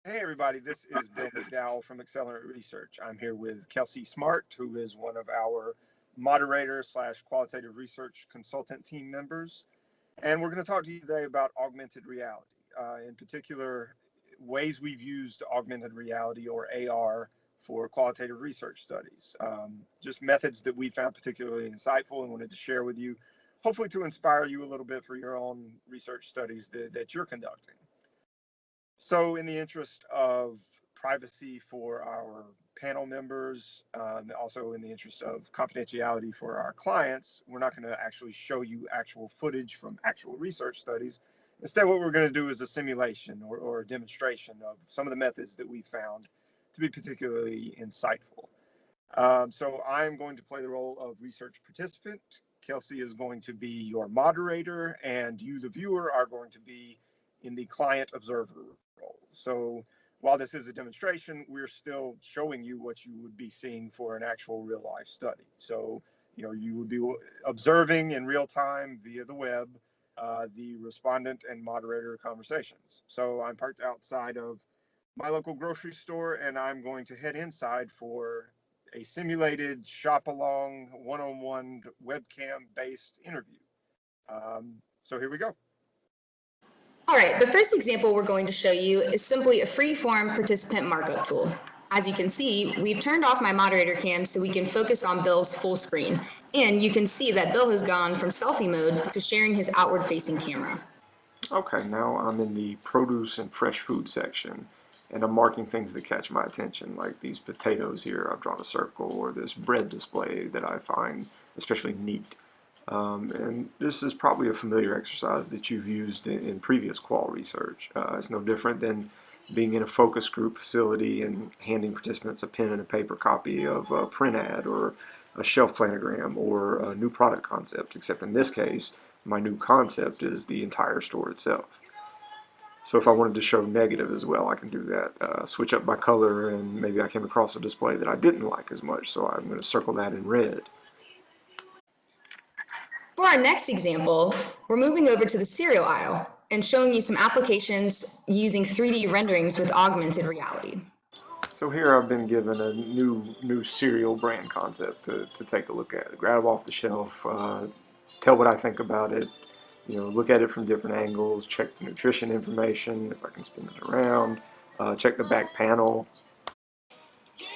Hey everybody, this is Bill McDowell from Accelerant Research. I'm here with Kelsey Smart, who is one of our moderator slash qualitative research consultant team members. And we're going to talk to you today about augmented reality, in particular, ways we've used augmented reality or AR for qualitative research studies. Just methods that we found particularly insightful and wanted to share with you, hopefully to inspire you a little bit for your own research studies that you're conducting. So, in the interest of privacy for our panel members, also in the interest of confidentiality for our clients, we're not going to actually show you actual footage from actual research studies. Instead, what we're going to do is a simulation or a demonstration of some of the methods that we found to be particularly insightful. So I'm going to play the role of research participant. Kelsey is going to be your moderator, and you, the viewer, are going to be in the client observer role. So while this is a demonstration, we're still showing you what you would be seeing for an actual real life study. So, you would be observing in real time via the web the respondent and moderator conversations. So I'm parked outside of my local grocery store, and I'm going to head inside for a simulated shop along one-on-one webcam based interview. So here we go. All right, the first example we're going to show you is simply a free-form participant markup tool. As you can see, we've turned off my moderator cam so we can focus on Bill's full screen. And you can see that Bill has gone from selfie mode to sharing his outward-facing camera. Okay, now I'm in the produce and fresh food section, and I'm marking things that catch my attention, like these potatoes here. I've drawn a circle, or this bread display that I find especially neat. And this is probably a familiar exercise that you've used in previous qual research. It's no different than being in a focus group facility and handing participants a pen and a paper copy of a print ad or a shelf planogram or a new product concept, except in this case, my new concept is the entire store itself. So if I wanted to show negative as well, I can do that. Switch up my color, and maybe I came across a display that I didn't like as much, so I'm going to circle that in red. For our next example, we're moving over to the cereal aisle and showing you some applications using 3D renderings with augmented reality. So here I've been given a new cereal brand concept to take a look at. Grab off the shelf, tell what I think about it, look at it from different angles, check the nutrition information, if I can spin it around, check the back panel.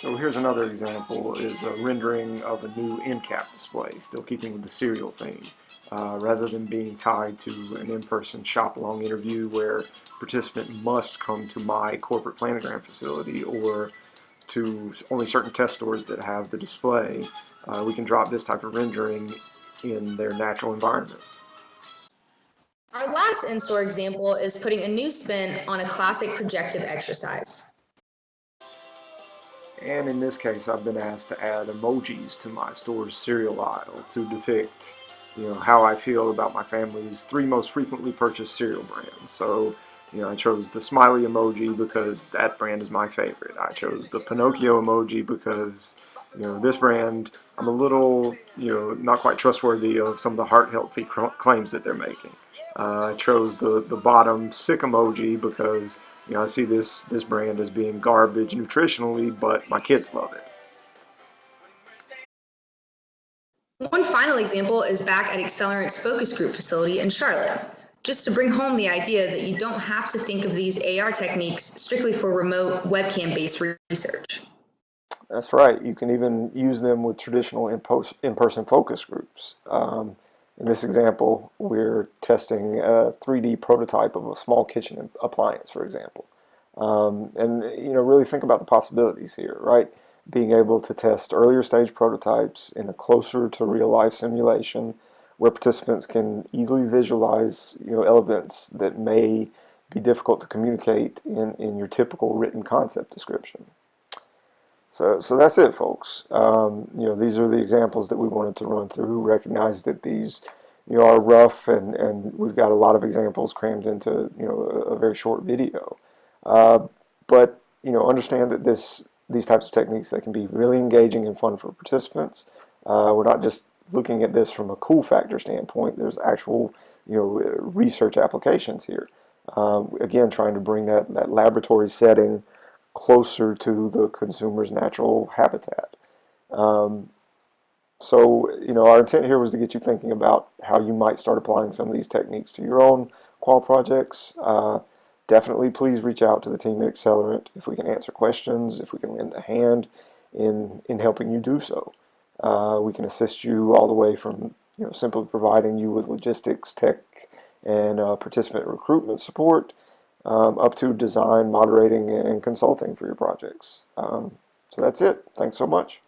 So here's another example, is a rendering of a new end cap display, still keeping with the cereal theme. Rather than being tied to an in-person shop-along interview where participant must come to my corporate planogram facility or to only certain test stores that have the display, we can drop this type of rendering in their natural environment. Our last in-store example is putting a new spin on a classic projective exercise. And in this case, I've been asked to add emojis to my store's cereal aisle to depict how I feel about my family's 3 most frequently purchased cereal brands. So, I chose the smiley emoji because that brand is my favorite. I chose the Pinocchio emoji because, this brand, I'm a little, not quite trustworthy of some of the heart-healthy claims that they're making. I chose the bottom sick emoji because, I see this brand as being garbage nutritionally, but my kids love it. One final example is back at Accelerant's focus group facility in Charlotte, just to bring home the idea that you don't have to think of these AR techniques strictly for remote webcam-based research. That's right. You can even use them with traditional in-person focus groups. In this example, we're testing a 3D prototype of a small kitchen appliance, for example. And really think about the possibilities here, right? Being able to test earlier stage prototypes in a closer to real life simulation where participants can easily visualize elements that may be difficult to communicate in your typical written concept description. So that's it, folks. These are the examples that we wanted to run through. Recognize that these are rough, and we've got a lot of examples crammed into a very short video. But understand that these types of techniques, they can be really engaging and fun for participants. We're not just looking at this from a cool factor standpoint. There's actual research applications here. Again, trying to bring that laboratory setting closer to the consumer's natural habitat. Um, so, our intent here was to get you thinking about how you might start applying some of these techniques to your own qual projects. Definitely please reach out to the team at Accelerant if we can answer questions, if we can lend a hand in helping you do so. We can assist you all the way from simply providing you with logistics, tech, and participant recruitment support, up to design, moderating, and consulting for your projects. So that's it. Thanks so much.